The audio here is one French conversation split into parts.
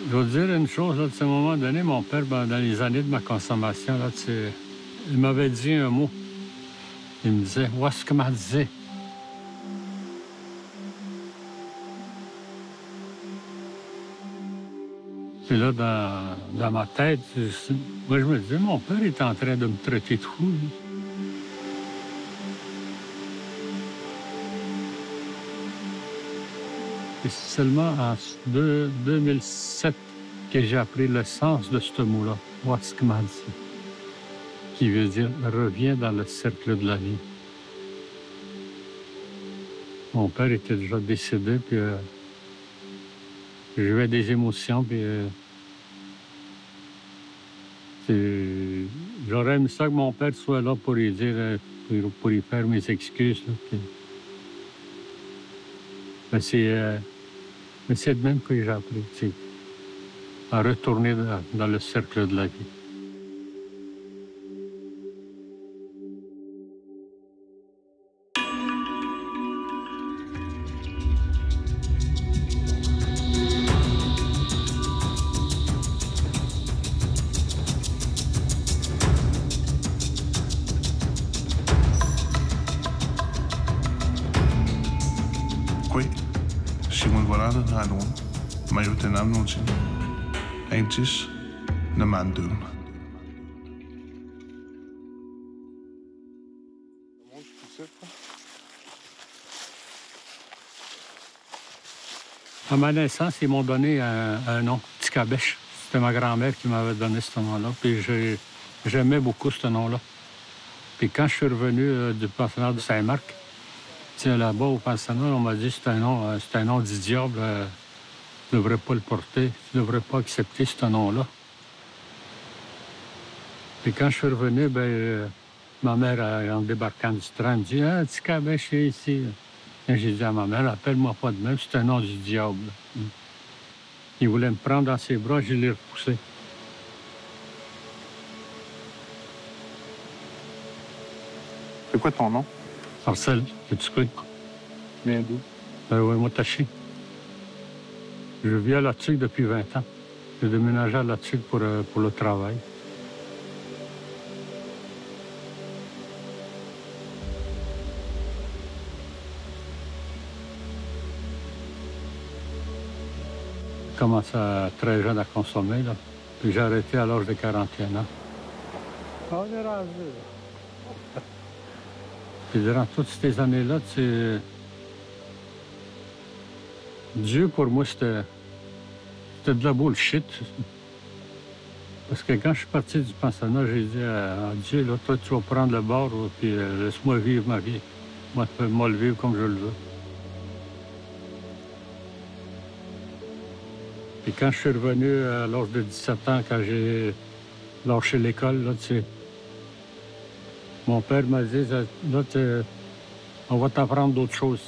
Je vais te dire une chose, là, à un moment donné, mon père, ben, dans les années de ma consommation, là, il m'avait dit un mot. Il me disait, « What's que m'a dit? » Puis là, dans ma tête, moi, je me disais, mon père est en train de me traiter de fou. Lui. Et c'est seulement en 2007 que j'ai appris le sens de ce mot-là, « What's que m'a dit? » qui veut dire « reviens dans le cercle de la vie ». Mon père était déjà décédé, puis j'avais des émotions, puis j'aurais aimé ça que mon père soit là pour lui dire, pour lui faire mes excuses. Là, puis... Mais c'est de même que j'ai appris, à retourner dans le cercle de la vie. Quay, Simon Varane Hanon, Majotenam Nonsin, Aintis, Namandun. À ma naissance, ils m'ont donné un nom, Tikabèche. C'était ma grand-mère qui m'avait donné ce nom-là. Puis j'aimais beaucoup ce nom-là. Puis quand je suis revenu du pensionnat de Saint-Marc, là-bas au pensionnat, on m'a dit que c'est un nom du diable. Tu ne devrais pas le porter. Tu ne devrais pas accepter ce nom-là. Puis quand je suis revenu, ma mère, en débarquant du train, me dit « Ah, Tikabèche est ici. » Et j'ai dit à ma mère, appelle-moi pas de même, c'est un nom du diable. Il voulait me prendre dans ses bras, je l'ai repoussé. C'est quoi ton nom? Marcel, es-tu cru? Viens d'où? Oui, Motachi. Je vis à La Tuque depuis 20 ans. J'ai déménagé à La Tuque pour le travail. J'ai commencé très jeune à consommer, là. Puis j'ai arrêté à l'âge de 41 ans. On est rendu. Puis durant toutes ces années-là, Dieu, pour moi, c'était de la bullshit. Parce que quand je suis parti du pensionnat, j'ai dit à Dieu, là, toi, tu vas prendre le bord, puis laisse-moi vivre ma vie. Moi, le vivre comme je le veux. Puis quand je suis revenu à l'âge de 17 ans, quand j'ai lâché l'école, là, mon père m'a dit, là, on va t'apprendre d'autres choses.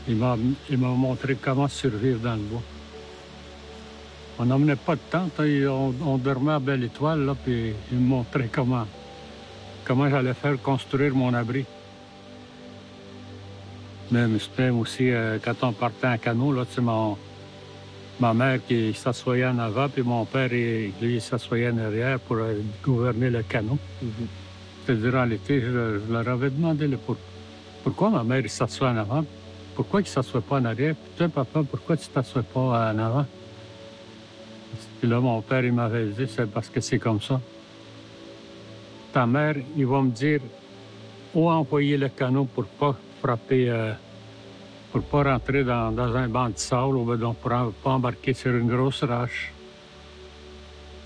Il m'a montré comment survivre dans le bois. On n'emmenait pas de tente, on dormait à Belle Étoile, là, puis il me montrait comment j'allais faire construire mon abri. Même aussi, quand on partait en canot, là, ma mère qui s'assoyait en avant, puis mon père, lui, il s'assoyait en arrière pour gouverner le canot. C'était durant l'été, je leur avais demandé pourquoi ma mère s'assoit en avant, pourquoi il ne s'assoit pas en arrière, puis toi, papa, pourquoi tu ne t'assois pas en avant? Puis là, mon père, il m'avait dit, c'est parce que c'est comme ça. Ta mère, il va me dire où envoyer le canot pour pas frapper, pour pas rentrer dans un banc de sable ou donc pour pas embarquer sur une grosse roche.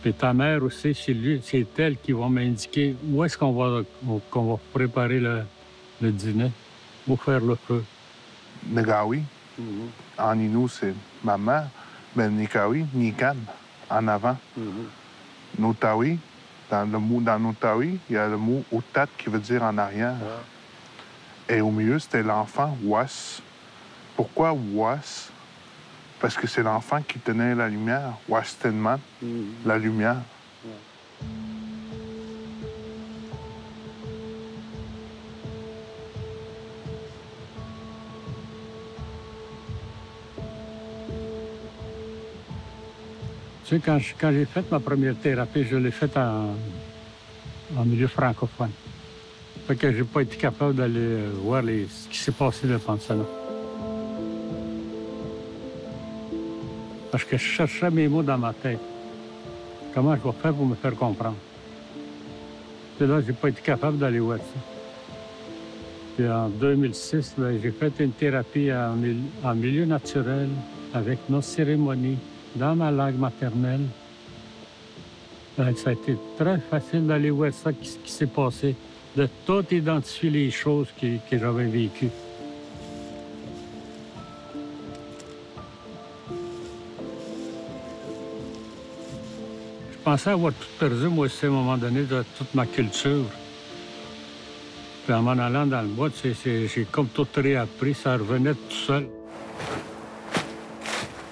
Puis ta mère aussi, c'est elle qui va m'indiquer où est-ce qu'on va préparer le dîner, où faire le feu. Negawi, en Inou, c'est maman, mais Nikawi, Nikan, en avant. Notawi, dans Notawi, il y a le mot Outat qui veut dire en arrière. Et au milieu, c'était l'enfant, Was. Pourquoi Was? Parce que c'est l'enfant qui tenait la lumière. Wastenman, la lumière. Tu sais, quand j'ai fait ma première thérapie, je l'ai faite en milieu francophone. Fait que j'ai pas été capable d'aller voir ce qui s'est passé le pensionnat. Parce que je cherchais mes mots dans ma tête. Comment je vais faire pour me faire comprendre? Puis là, j'ai pas été capable d'aller voir ça. Puis en 2006, ben, j'ai fait une thérapie en milieu naturel avec nos cérémonies dans ma langue maternelle. Ben, ça a été très facile d'aller voir ça, ce qui s'est passé, de tout identifier les choses que j'avais vécues. Je pensais avoir tout perdu, moi aussi, à un moment donné, de toute ma culture. Puis en m'en allant dans le bois, j'ai comme tout réappris, ça revenait tout seul.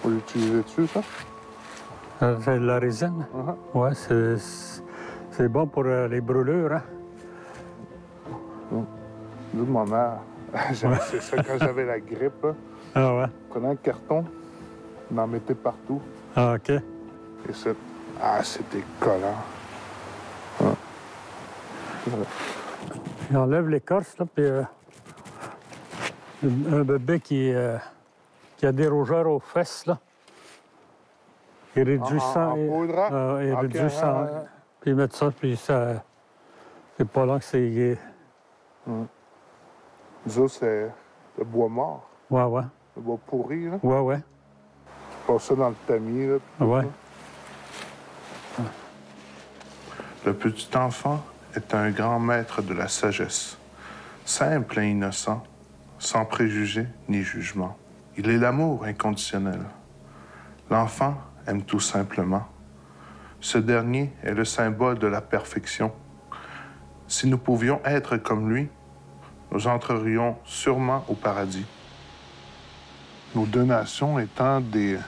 Vous l'utilisez dessus, ça? C'est de la résine. Ouais, c'est bon pour les brûlures, hein? Nous, ma mère, c'est ça, quand j'avais la grippe, là, Ah ouais? je prenais un carton, on en mettait partout. Ah, OK. Et c'était collant. J'enlève l'écorce, là, puis un bébé qui a des rougeurs aux fesses, là. Il réduit ça. En poudre, hein? Il réduit ça. Puis il met ça, puis ça. C'est pas là que c'est. Nous autres, c'est le bois mort. Ouais, ouais. Le bois pourri, là. Ouais, ouais. Tu passes ça dans le tamis, là. Ouais. Ça. Le petit enfant est un grand maître de la sagesse, simple et innocent, sans préjugés ni jugement. Il est l'amour inconditionnel. L'enfant aime tout simplement. Ce dernier est le symbole de la perfection. Si nous pouvions être comme lui, nous entrerions sûrement au paradis. Nos deux nations étant des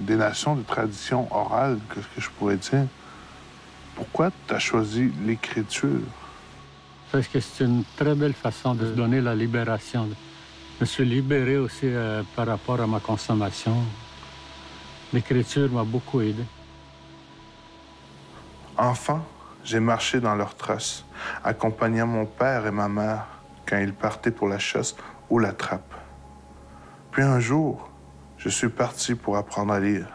nations de tradition orale, qu'est-ce que je pourrais dire? Pourquoi tu as choisi l'écriture? Parce que c'est une très belle façon de se donner la libération. Je me suis libéré aussi par rapport à ma consommation. L'écriture m'a beaucoup aidé. Enfant, j'ai marché dans leurs traces, accompagnant mon père et ma mère quand ils partaient pour la chasse ou la trappe. Puis un jour, je suis parti pour apprendre à lire,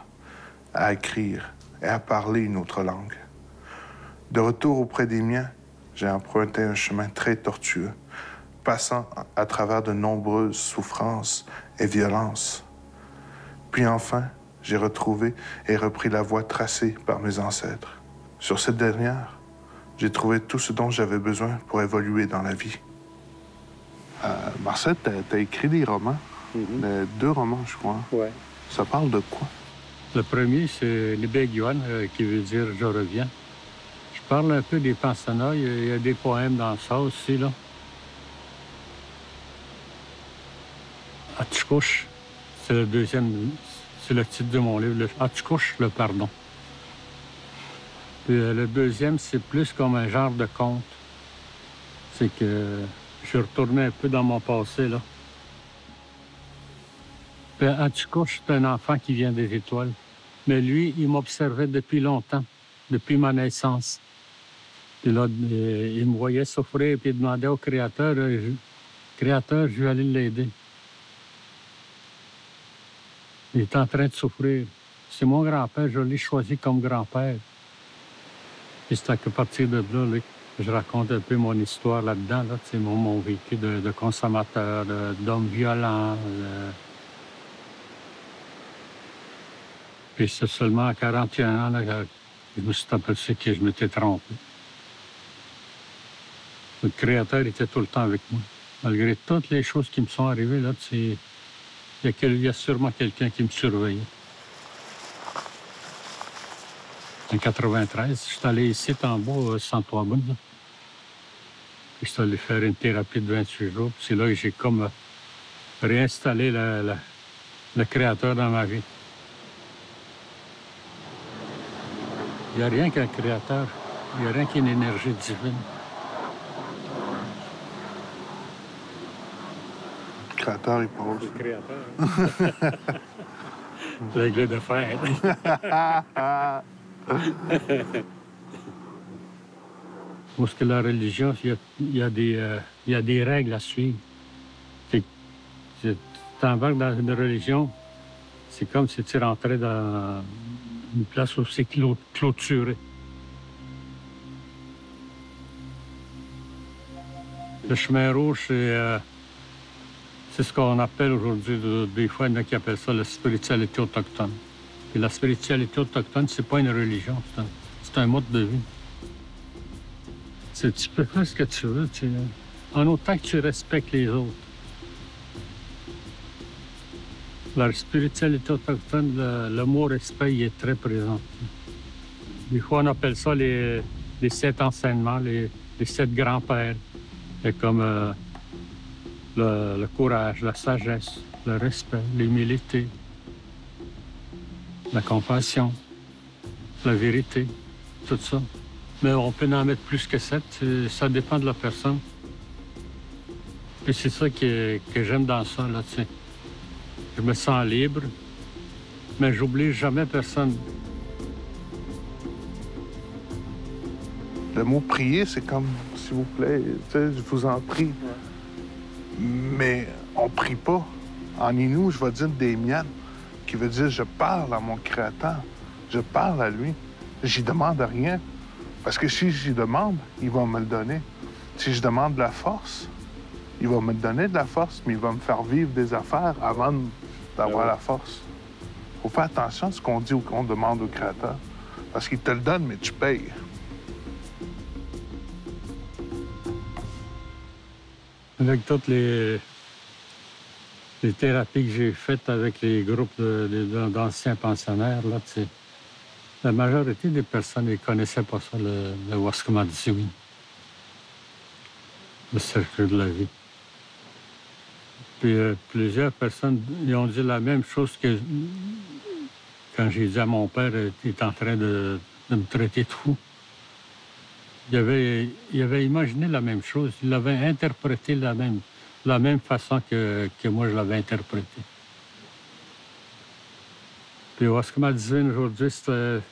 à écrire et à parler une autre langue. De retour auprès des miens, j'ai emprunté un chemin très tortueux, passant à travers de nombreuses souffrances et violences. Puis enfin, j'ai retrouvé et repris la voie tracée par mes ancêtres. Sur cette dernière, j'ai trouvé tout ce dont j'avais besoin pour évoluer dans la vie. Marcel, t'as écrit des romans, 2 romans, je crois. Ouais. Ça parle de quoi? Le premier, c'est Nibegyuan, qui veut dire « je reviens ». Je parle un peu des pensionnats. Il y a des poèmes dans ça aussi, là. Atchkouch, c'est le deuxième, c'est le titre de mon livre. Atchkouch, le pardon. Puis le deuxième, c'est plus comme un genre de conte. C'est que je suis retourné un peu dans mon passé, là. Puis Atchkouch, c'est un enfant qui vient des étoiles. Mais lui, il m'observait depuis longtemps, depuis ma naissance. Puis là, il me voyait souffrir, puis il demandait au Créateur, Créateur, je vais aller l'aider. Il est en train de souffrir. C'est mon grand-père, je l'ai choisi comme grand-père. Puis c'est à partir de là, je raconte un peu mon histoire là-dedans, là, mon vécu de consommateur, d'homme violent. Puis c'est seulement à 41 ans là, que je me suis aperçu que je m'étais trompé. Le Créateur était tout le temps avec moi. Malgré toutes les choses qui me sont arrivées, là, il y a sûrement quelqu'un qui me surveillait. En 93, je suis allé ici, en bas, Saint-Ouen. Je suis allé faire une thérapie de 28 jours. C'est là que j'ai comme réinstallé le Créateur dans ma vie. Il n'y a rien qu'un Créateur. Il n'y a rien qu'une énergie divine. Le Créateur, il parle. Le Créateur. Hein? Régler de fer. Parce que la religion, il y a des règles à suivre. Tu t'embarques dans une religion, c'est comme si tu rentrais dans une place où c'est clôturé. Le chemin rouge, c'est ce qu'on appelle aujourd'hui, des fois, il y en a qui appellent ça la spiritualité autochtone. Et la spiritualité autochtone, c'est pas une religion, c'est un mode de vie. Tu peux faire ce que tu veux, en autant que tu respectes les autres. La spiritualité autochtone, le mot respect, il est très présent. Des fois, on appelle ça les 7 enseignements, les 7 grands-pères. C'est comme le courage, la sagesse, le respect, l'humilité, la compassion, la vérité, tout ça. Mais on peut en mettre plus que 7, ça dépend de la personne. Et c'est ça que j'aime dans ça, là, tu sais. Je me sens libre, mais j'oublie jamais personne. Le mot prier, c'est comme, s'il vous plaît, tu sais, je vous en prie. Mais on prie pas. En Innu, je vais dire des miennes, qui veut dire je parle à mon Créateur, je parle à lui, j'y demande rien. Parce que si j'y demande, il va me le donner. Si je demande de la force, il va me donner de la force, mais il va me faire vivre des affaires avant d'avoir la force. Il faut faire attention à ce qu'on dit ou qu'on demande au Créateur. Parce qu'il te le donne, mais tu payes. Avec toutes les thérapies que j'ai faites avec les groupes d'anciens pensionnaires, là, tu sais, la majorité des personnes ne connaissaient pas ça, le Waskamatsui, le cercle de la vie. Puis plusieurs personnes ils ont dit la même chose que quand j'ai dit à mon père qu'il est en train de me traiter de fou. Il avait imaginé la même chose, il l'avait interprété de la même façon que moi je l'avais interprété. Puis Waskamatsui aujourd'hui, c'est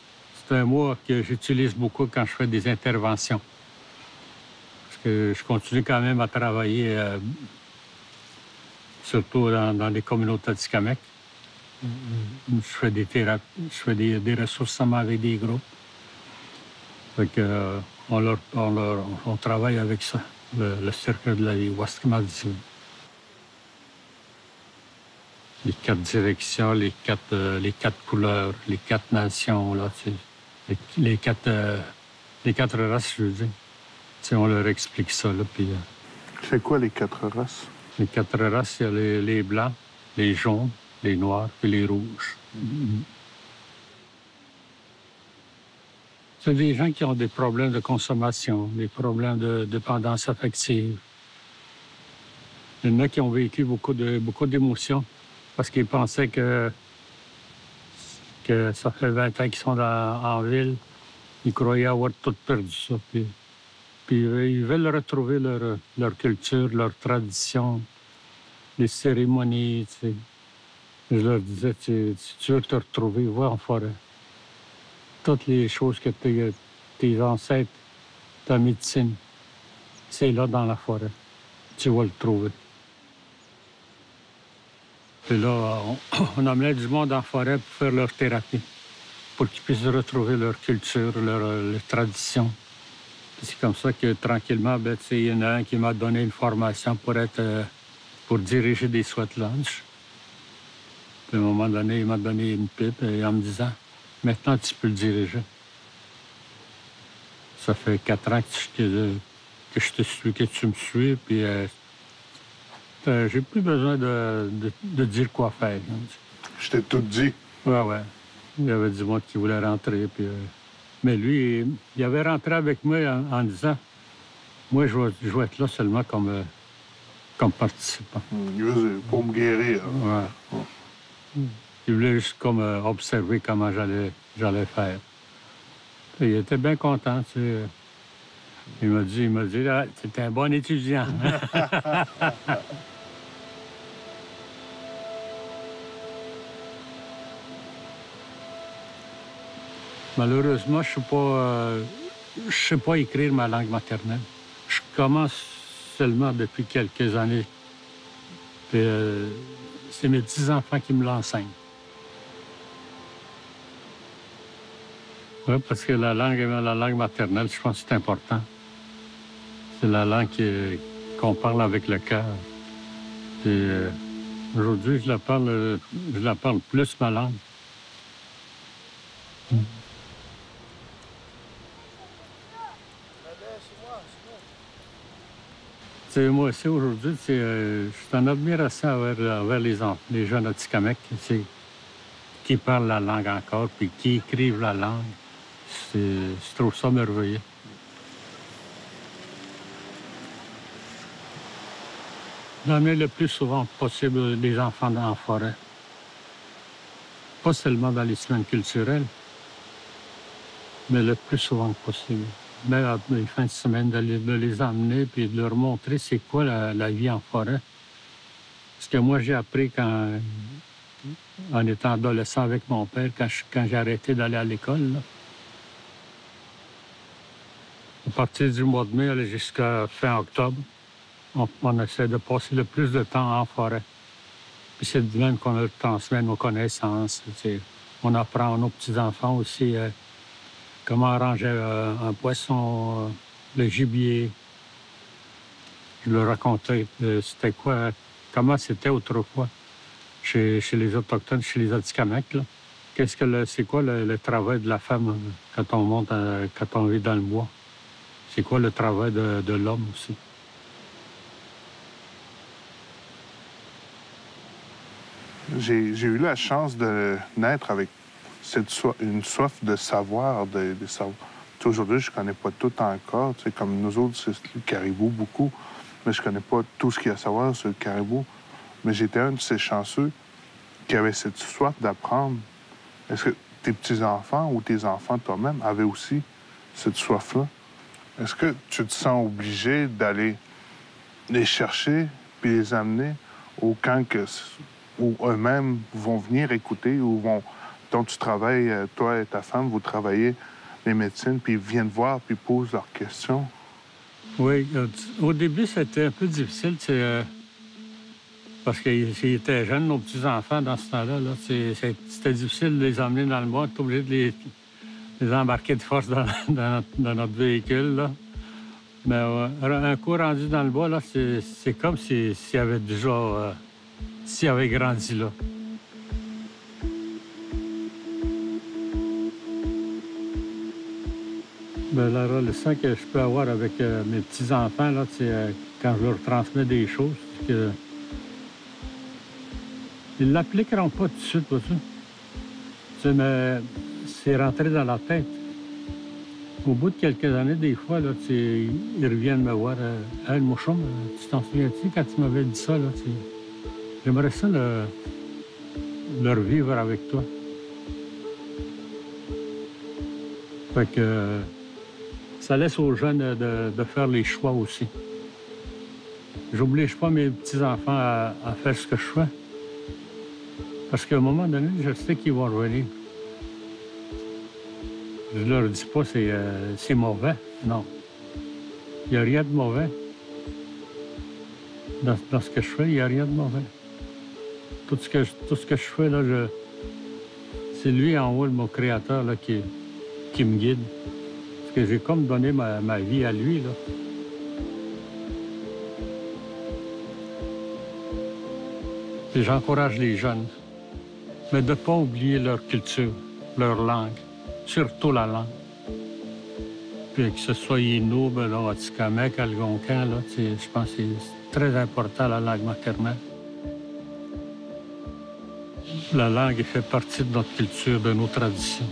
un mot que j'utilise beaucoup quand je fais des interventions. Parce que je continue quand même à travailler, surtout dans les communautés atikamekw. Je fais des thérapies, je fais des ressourcements avec des groupes. Fait que, on travaille avec ça, le cercle de la vie, Waskamatsui. Les 4 directions, les quatre couleurs, les 4 nations, là, tu sais, les quatre races, je veux dire. Tu sais, on leur explique ça, là, puis... C'est quoi les 4 races? Les 4 races, il y a les blancs, les jaunes, les noirs et les rouges. C'est des gens qui ont des problèmes de consommation, des problèmes de dépendance affective. Il y en a qui ont vécu beaucoup d'émotions parce qu'ils pensaient que ça fait 20 ans qu'ils sont en ville. Ils croyaient avoir tout perdu ça. Puis ils veulent retrouver leur culture, leur tradition, les cérémonies. Tu sais. Je leur disais, si tu veux te retrouver, va en forêt. Toutes les choses que tes ancêtres, ta médecine, c'est là dans la forêt. Tu vas le trouver. Puis là, on emmenait du monde en forêt pour faire leur thérapie, pour qu'ils puissent retrouver leur culture, leur tradition. C'est comme ça que, tranquillement, ben, il y en a un qui m'a donné une formation pour diriger des sweat lodges. Puis à un moment donné, il m'a donné une pipe en me disant « Maintenant, tu peux le diriger. » Ça fait 4 ans que je te suis, que tu me suis, puis j'ai plus besoin de dire quoi faire. Je t'ai tout dit. Ouais. Il y avait du monde qui voulait rentrer, puis... Mais lui, il avait rentré avec moi en disant « Moi, je vais être là seulement comme participant. » Pour me guérir. Ouais. Il voulait juste comme observer comment j'allais faire. Et il était bien content, tu sais. Il m'a dit, ah, t'es un bon étudiant. Malheureusement, je sais pas écrire ma langue maternelle. Je commence seulement depuis quelques années. Puis, c'est mes petits-enfants qui me l'enseignent. Oui, parce que la langue maternelle, je pense que c'est important. C'est la langue qu'on parle avec le cœur. Puis, aujourd'hui, je la parle plus, ma langue. Moi aussi, aujourd'hui, je suis en admiration envers les jeunes Atikamekw qui parlent la langue encore, puis qui écrivent la langue. Je trouve ça merveilleux. D'amener le plus souvent possible les enfants dans la forêt. Pas seulement dans les semaines culturelles, mais le plus souvent possible. Même les fins de semaine, de les emmener puis de leur montrer c'est quoi la vie en forêt. Parce que moi, j'ai appris en étant adolescent avec mon père, quand j'ai arrêté d'aller à l'école. À partir du mois de mai jusqu'à fin octobre, on essaie de passer le plus de temps en forêt. Puis c'est de même qu'on transmet nos connaissances. On apprend à nos petits-enfants aussi comment arranger un poisson, le gibier. Je leur racontais c'était quoi, comment c'était autrefois chez les Autochtones, chez les Atikamekw. C'est quoi le travail de la femme quand on vit dans le bois? C'est quoi le travail de l'homme aussi? J'ai eu la chance de naître avec une soif de savoir. Aujourd'hui, je ne connais pas tout encore. Comme nous autres, c'est le caribou beaucoup, mais je ne connais pas tout ce qu'il y a à savoir sur le caribou. Mais j'étais un de ces chanceux qui avait cette soif d'apprendre. Est-ce que tes petits-enfants ou tes enfants toi-même avaient aussi cette soif-là? Est-ce que tu te sens obligé d'aller les chercher puis les amener au camp où eux-mêmes vont venir écouter, dont tu travailles, toi et ta femme, vous travaillez les médecines, puis ils viennent voir, puis posent leurs questions? Oui, au début, c'était un peu difficile, parce qu'ils étaient jeunes, nos petits-enfants, dans ce temps-là. C'était difficile de les emmener dans le bois. On était obligé de les embarquer de force dans notre véhicule, là. Mais un coup rendu dans le bois, là, c'est comme s'ils avaient déjà... s'ils avaient grandi là. Bien, la relation que je peux avoir avec mes petits-enfants, là, quand je leur transmets des choses, c'est que ils ne l'appliqueront pas tout de suite, pas ça. Mais c'est rentré dans la tête. Au bout de quelques années, des fois, là, ils reviennent me voir. Hey, Mouchon, tu t'en souviens-tu quand tu m'avais dit ça? Là, j'aimerais ça le revivre avec toi. Fait que ça laisse aux jeunes de faire les choix aussi. J'oblige pas mes petits-enfants à faire ce que je fais. Parce qu'à un moment donné, je sais qu'ils vont revenir. Je leur dis pas c'est mauvais. Non. Il n'y a rien de mauvais. Dans ce que je fais, il n'y a rien de mauvais. Tout ce que je fais, là, c'est lui en haut, mon créateur, là, qui me guide. Parce que j'ai comme donné ma vie à lui, là. Et j'encourage les jeunes, mais de ne pas oublier leur culture, leur langue, surtout la langue. Puis que ce soit Innu, Atikamekw, Algonquin, là, je pense que c'est très important, la langue maternelle. La langue fait partie de notre culture, de nos traditions.